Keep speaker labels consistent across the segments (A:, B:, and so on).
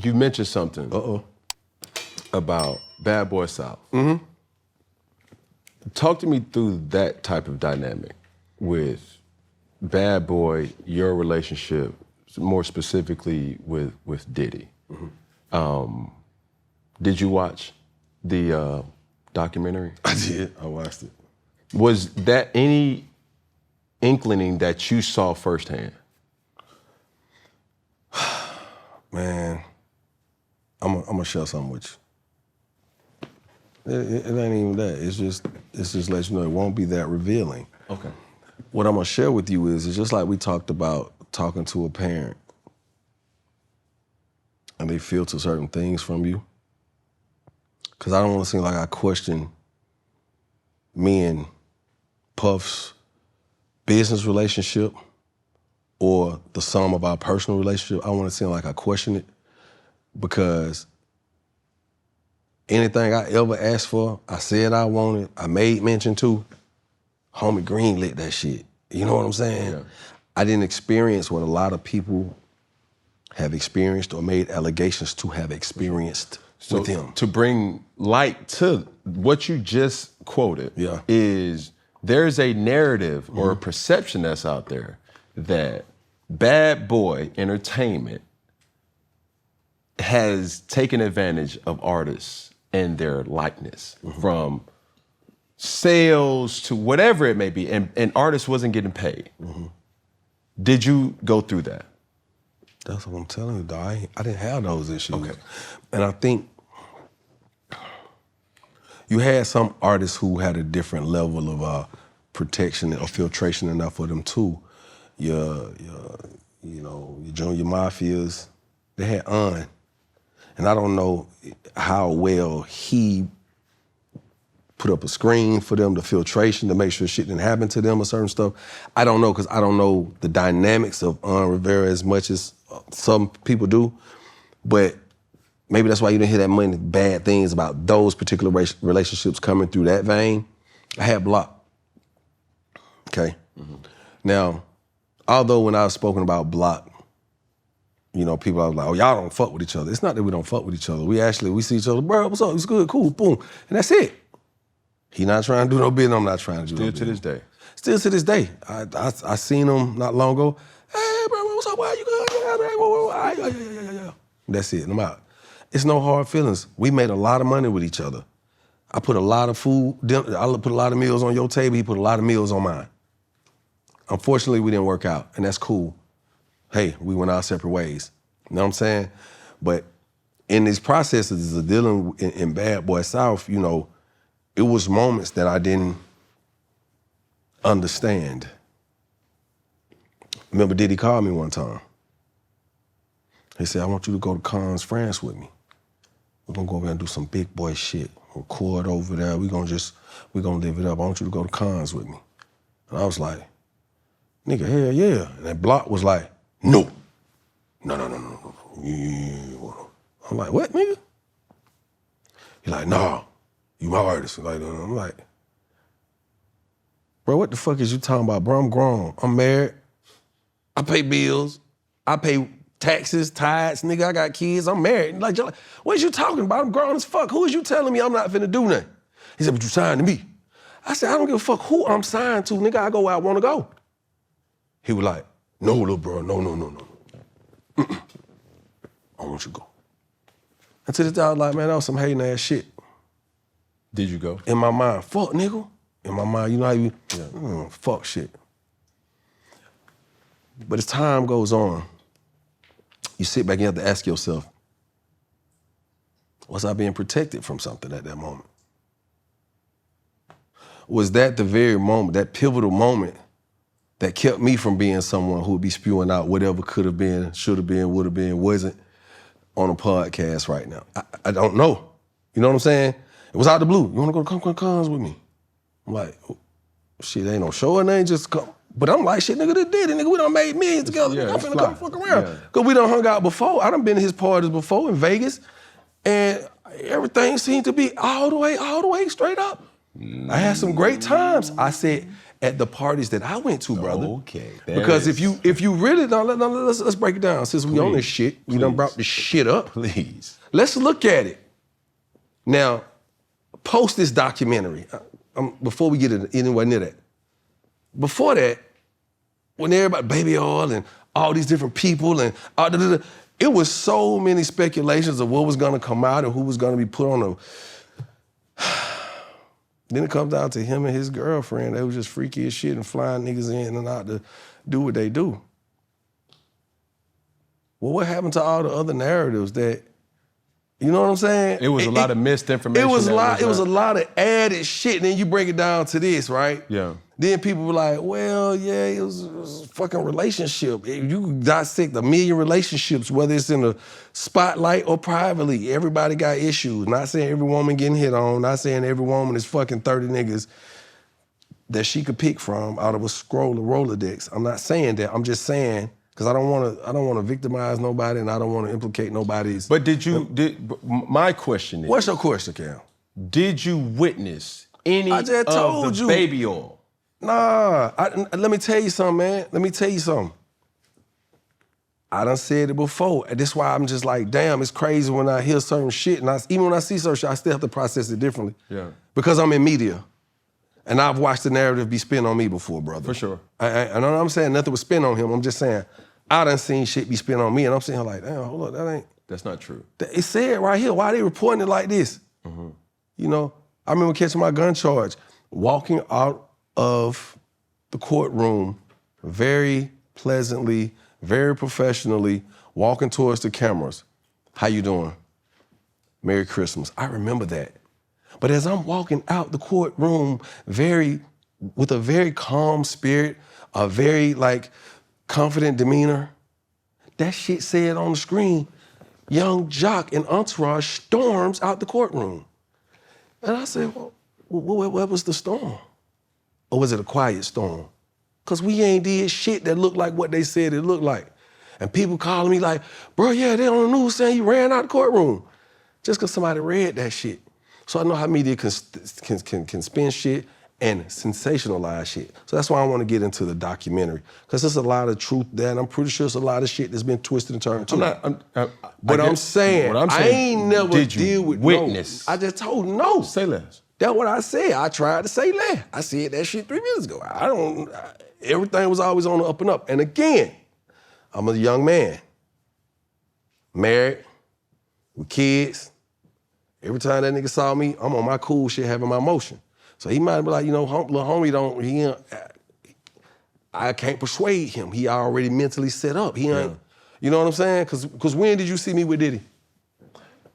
A: You mentioned something about Bad Boy South.
B: Mm-hmm.
A: Talk to me through that type of dynamic with Bad Boy, your relationship, more specifically with Diddy.
B: Mm-hmm.
A: Did you watch the documentary?
B: I did. I watched it.
A: Was that any inkling that you saw firsthand?
B: Man, I'm gonna share something with you. It ain't even that. It's just let you know it won't be that revealing.
A: Okay.
B: What I'm gonna share with you is just like we talked about talking to a parent and they filter certain things from you. Cause I don't want to seem like I question me and Puff's business relationship or the sum of our personal relationship. I want to seem like I question it because anything I ever asked for, I said I wanted, I made mention to, homie Green lit that shit. You know what I'm saying?
A: Yeah.
B: I didn't experience what a lot of people have experienced or made allegations to have experienced with him.
A: To bring light to what you just quoted,
B: Yeah.
A: is there's a narrative or a perception that's out there that Bad Boy Entertainment has taken advantage of artists and their likeness, from sales to whatever it may be, and artists wasn't getting paid. Did you go through that?
B: That's what I'm telling you, dog. I didn't have those issues.
A: Okay.
B: And I think you had some artists who had a different level of protection or filtration enough for them too. Your Junior Mafias, they had On. And I don't know how well he put up a screen for them, the filtration to make sure shit didn't happen to them or certain stuff. I don't know, because I don't know the dynamics of Rivera as much as some people do. But maybe that's why you didn't hear that many bad things about those particular relationships coming through that vein. I had Block. Okay? Now, although when I was spoken about Block, you know, people are like, oh, y'all don't fuck with each other. It's not that we don't fuck with each other. We see each other, bro, what's up? It's good, cool, boom. And that's it. He not trying to do no business, I'm not trying to do no business.
A: Still to this day?
B: Still to this day. I seen him not long ago. Hey, bro, what's up? Why you good? Yeah. That's it, and I'm out. It's no hard feelings. We made a lot of money with each other. I put a lot of food, I put a lot of meals on your table, he put a lot of meals on mine. Unfortunately, we didn't work out, and that's cool. Hey, we went our separate ways. You know what I'm saying? But in these processes of dealing in Bad Boy South, you know, it was moments that I didn't understand. Remember Diddy called me one time. He said, I want you to go to Cannes, France with me. We're gonna go over there and do some big boy shit. Record over there, we're gonna live it up. I want you to go to Cannes with me. And I was like, nigga, hell yeah. And that Block was like, no. No. I'm like, what, nigga? He like, nah, you my artist. Like, I'm like, bro, what the fuck is you talking about, bro? I'm grown, I'm married, I pay bills, I pay taxes, tithes, nigga, I got kids, I'm married. Like, what is you talking about? I'm grown as fuck. Who is you telling me I'm not finna do nothing? He said, but you signed to me. I said, I don't give a fuck who I'm signed to, nigga, I go where I wanna go. He was like, no, little bro, no. I want you to go. And to this day, I was like, man, that was some hating ass shit.
A: Did you go?
B: In my mind, fuck, nigga. In my mind, you know how you, fuck shit. But as time goes on, you sit back and you have to ask yourself, was I being protected from something at that moment? Was that the very moment, that pivotal moment that kept me from being someone who would be spewing out whatever could have been, should have been, would have been, wasn't on a podcast right now? I don't know. You know what I'm saying? It was out the blue. You want to go to Cons with me? I'm like, oh, shit, ain't no show or nothing, just come. But I'm like, shit, nigga, this Diddy, nigga, we done made millions together.
A: Yeah,
B: nigga, I'm finna come fuck around.
A: Yeah.
B: Cause we done hung out before. I done been to his parties before in Vegas, and everything seemed to be all the way straight up. I had some great times. I said, at the parties that I went to, brother.
A: Okay.
B: Because if you really don't, let's break it down. Since we on this shit, we done brought this shit up.
A: Please.
B: Let's look at it. Now, post this documentary. Before we get anywhere near that. Before that, when everybody, Baby Oil and all these different people and it was so many speculations of what was gonna come out and who was gonna be put on Then it comes down to him and his girlfriend. They was just freaky as shit and flying niggas in and out to do what they do. Well, what happened to all the other narratives that, you know what I'm saying?
A: It was a lot of misinformation.
B: It was a lot of added shit. And then you break it down to this, right?
A: Yeah.
B: Then people were like, well, yeah, it was a fucking relationship. You dissect a million relationships, whether it's in the spotlight or privately. Everybody got issues. Not saying every woman getting hit on. Not saying every woman is fucking 30 niggas that she could pick from out of a scroll of Rolodex. I'm not saying that. I'm just saying, because I don't want to victimize nobody and I don't want to implicate nobody's.
A: But my question is.
B: What's your question, Cam?
A: Did you witness any of the baby oil?
B: Nah, let me tell you something, man. Let me tell you something. I done said it before. And that's why I'm just like, damn, it's crazy when I hear certain shit. And even when I see certain shit, I still have to process it differently.
A: Yeah.
B: Because I'm in media. And I've watched the narrative be spin on me before, brother.
A: For sure.
B: I know what I'm saying. Nothing was spin on him. I'm just saying, I done seen shit be spin on me. And I'm saying like, damn, hold up,
A: That's not true.
B: It said right here, why they reporting it like this? Mm-hmm. You know, I remember catching my gun charge, walking out of the courtroom very pleasantly, very professionally, walking towards the cameras. How you doing? Merry Christmas. I remember that. But as I'm walking out the courtroom with a very calm spirit, a very confident demeanor, that shit said on the screen, Young Jock and entourage storms out the courtroom. And I said, well, what was the storm? Or was it a quiet storm? Because we ain't did shit that looked like what they said it looked like. And people calling me like, bro, yeah, they on the news saying you ran out of the courtroom. Just because somebody read that shit. So I know how media can spin shit and sensationalize shit. So that's why I want to get into the documentary. Because there's a lot of truth there, and I'm pretty sure there's a lot of shit that's been twisted and turned too. I'm saying, I ain't never deal with
A: witness.
B: No. I just told no.
A: Say less.
B: That's what I said. I tried to say less. I said that shit 3 minutes ago. Everything was always on the up and up. And again, I'm a young man, married, with kids. Every time that nigga saw me, I'm on my cool shit, having my motion. So he might be like, little homie I can't persuade him. He already mentally set up. You know what I'm saying? Because when did you see me with Diddy?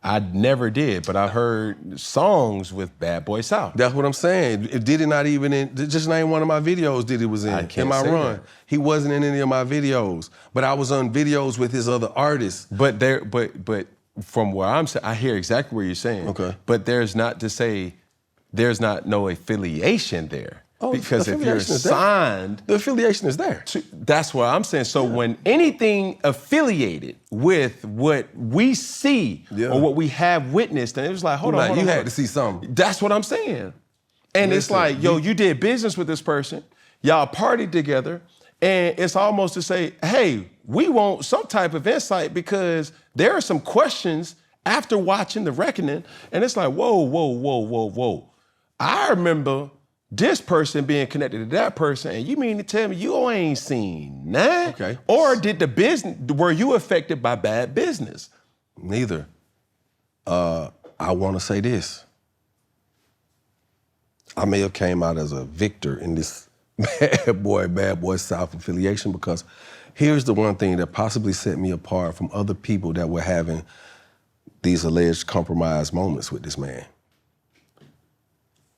A: I never did, but I heard songs with Bad Boy South.
B: That's what I'm saying. Diddy not even in, just name one of my videos Diddy was in.
A: I can't
B: my
A: say
B: run.
A: That.
B: He wasn't in any of my videos, but I was on videos with his other artists.
A: But from where I'm saying, I hear exactly what you're saying.
B: Okay.
A: But there's not to say there's no affiliation there.
B: Oh,
A: because if you're signed,
B: the affiliation is there.
A: That's what I'm saying. So when anything affiliated with what we see or what we have witnessed, and it was like, hold on,
B: you had to see something.
A: That's what I'm saying. And it's like, you did business with this person, y'all partied together, and it's almost to say, hey, we want some type of insight because there are some questions after watching The Reckoning, and it's like, whoa. I remember this person being connected to that person, and you mean to tell me you ain't seen that?
B: Okay.
A: Or were you affected by bad business?
B: Neither. I want to say this. I may have came out as a victor in this Bad Boy South affiliation because here's the one thing that possibly set me apart from other people that were having these alleged compromised moments with this man.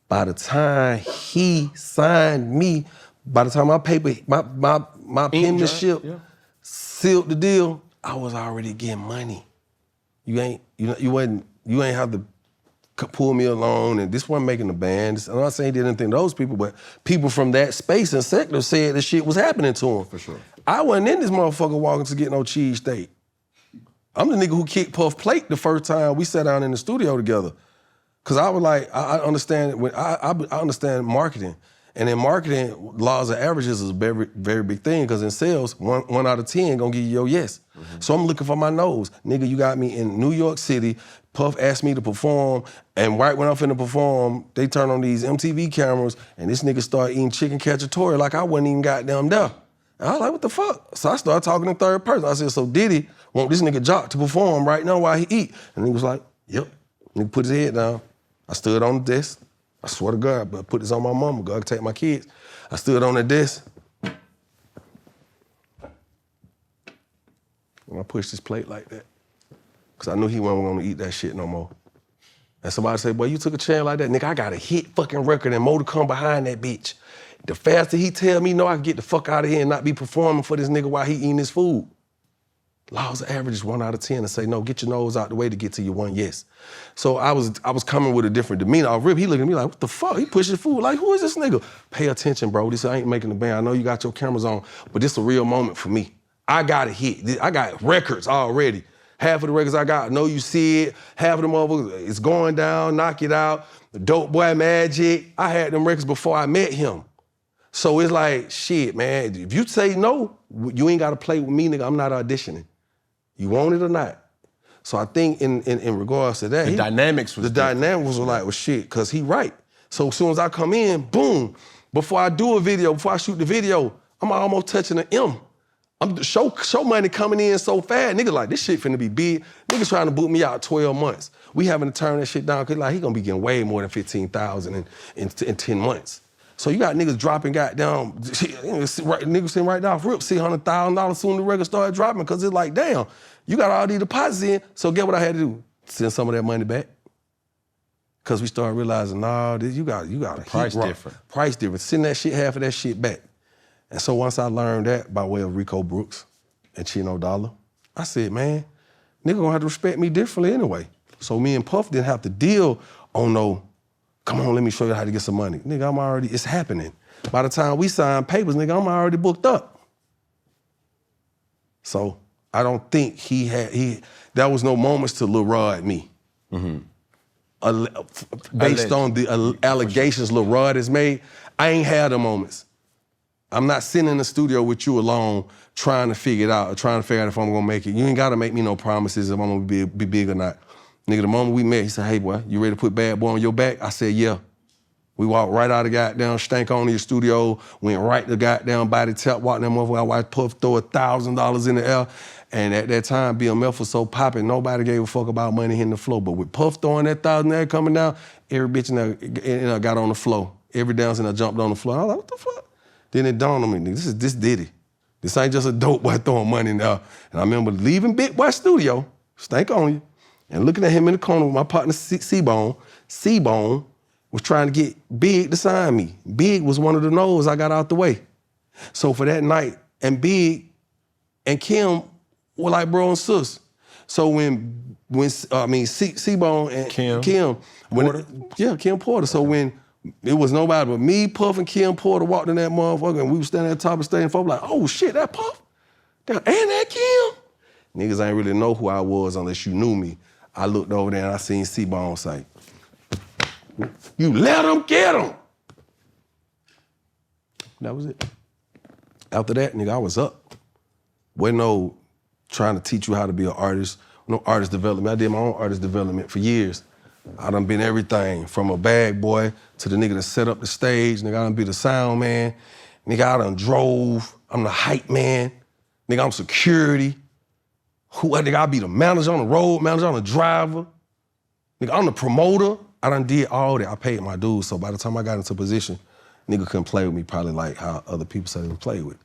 B: By the time he signed me, by the time my paper, my penmanship sealed the deal, I was already getting money. You ain't have to pull me along, and this wasn't making the band. I'm not saying he did anything to those people, but people from that space and sector said the shit was happening to him.
A: For sure.
B: I wasn't in this motherfucker walking to get no cheesesteak. I'm the nigga who kicked Puff Plate the first time we sat down in the studio together. Cause I was like, I understand I understand marketing, And in marketing, laws of averages is a very, very big thing because in sales, one out of 10 gonna give you your yes. So I'm looking for my no's. Nigga, you got me in New York City. Puff asked me to perform, and right when I'm finna perform, they turn on these MTV cameras, and this nigga started eating chicken cacciatore like I wasn't even goddamn there. And I was like, what the fuck? So I started talking in third person. I said, so Diddy want this nigga Jock to perform right now while he eat? And he was like, yep. Nigga put his head down. I stood on the desk. I swear to God, but I put this on my mama. God take my kids. I stood on the desk. And I pushed his plate like that. Cause I knew he wasn't gonna eat that shit no more. And somebody said, boy, you took a chance like that. Nigga, I got a hit fucking record and more to come behind that bitch. The faster he tell me no, I can get the fuck out of here and not be performing for this nigga while he eating his food. Laws of averages 1 out of 10 and say, no, get your nose out the way to get to your one yes. So I was coming with a different demeanor. He looking at me like, what the fuck? He pushing food. Like, who is this nigga? Pay attention, bro. This ain't making the band. I know you got your cameras on, but this a real moment for me. I got a hit. I got records already. Half of the records I got, I know you see it. Half of them motherfuckers, it's going down, knock it out. Dope Boy Magic. I had them records before I met him. So it's like, shit, man, if you say no, you ain't gotta play with me, nigga. I'm not auditioning. You want it or not? So I think in regards to that,
A: the dynamics was
B: like, well, shit, cause he right. So as soon as I come in, boom, before I do a video, before I shoot the video, I'm almost touching an M. I'm show money coming in so fast. Niggas like, this shit finna be big. Niggas trying to boot me out 12 months. We having to turn that shit down, cause like he gonna be getting way more than 15,000 in 10 months. So you got niggas dropping goddamn, niggas sitting right now, rip, $600,000 soon the record started dropping, cause it's like, damn, you got all these deposits in, so get what I had to do? Send some of that money back. Cause we started realizing, nah, you got a
A: price different.
B: Price different, send that shit, half of that shit back. And so once I learned that by way of Rico Brooks and Chino Dollar, I said, man, nigga gonna have to respect me differently anyway. So me and Puff didn't have to deal on no, come on, let me show you how to get some money. Nigga, it's happening. By the time we sign papers, nigga, I'm already booked up. So I don't think there was no moments to Lil Rod me. Based on the allegations Lil Rod has made, I ain't had the moments. I'm not sitting in the studio with you alone trying to figure it out or trying to figure out if I'm gonna make it. You ain't gotta make me no promises if I'm gonna be big or not. Nigga, the moment we met, he said, hey boy, you ready to put Bad Boy on your back? I said, yeah. We walked right out of goddamn Stank On your studio, went right to goddamn Body Tap, walked that motherfucker. I watched Puff throw $1,000 in the air. And at that time, BMF was so popping, nobody gave a fuck about money hitting the floor. But with Puff throwing that $1,000 there coming down, every bitch in there got on the floor. Every dance in there jumped on the floor. I was like, what the fuck? Then it dawned on me, nigga, this Diddy. This ain't just a dope boy throwing money in there. And I remember leaving Big Boy studio, Stank On You, and looking at him in the corner with my partner C-Bone. C-Bone was trying to get Big to sign me. Big was one of the no's I got out the way. So for that night, and Big and Kim were like bro and sis. So when C-Bone and Kim
A: Porter?
B: Kim Porter. So when it was nobody but me, Puff, and Kim Porter walked in that motherfucker, and we was standing at the top of the stage, and folks like, oh shit, that Puff? And that Kim? Niggas ain't really know who I was unless you knew me. I looked over there and I seen C-Bone say, you let him get him. That was it. After that, nigga, I was up. Wasn't no trying to teach you how to be an artist, no artist development. I did my own artist development for years. I done been everything from a bag boy to the nigga that set up the stage. Nigga, I done be the sound man. Nigga, I done drove. I'm the hype man. Nigga, I'm security. Nigga, I be the manager on the road, manager on the driver. Nigga, I'm the promoter. I done did all that. I paid my dues, so by the time I got into position, nigga couldn't play with me probably like how other people say they would play with.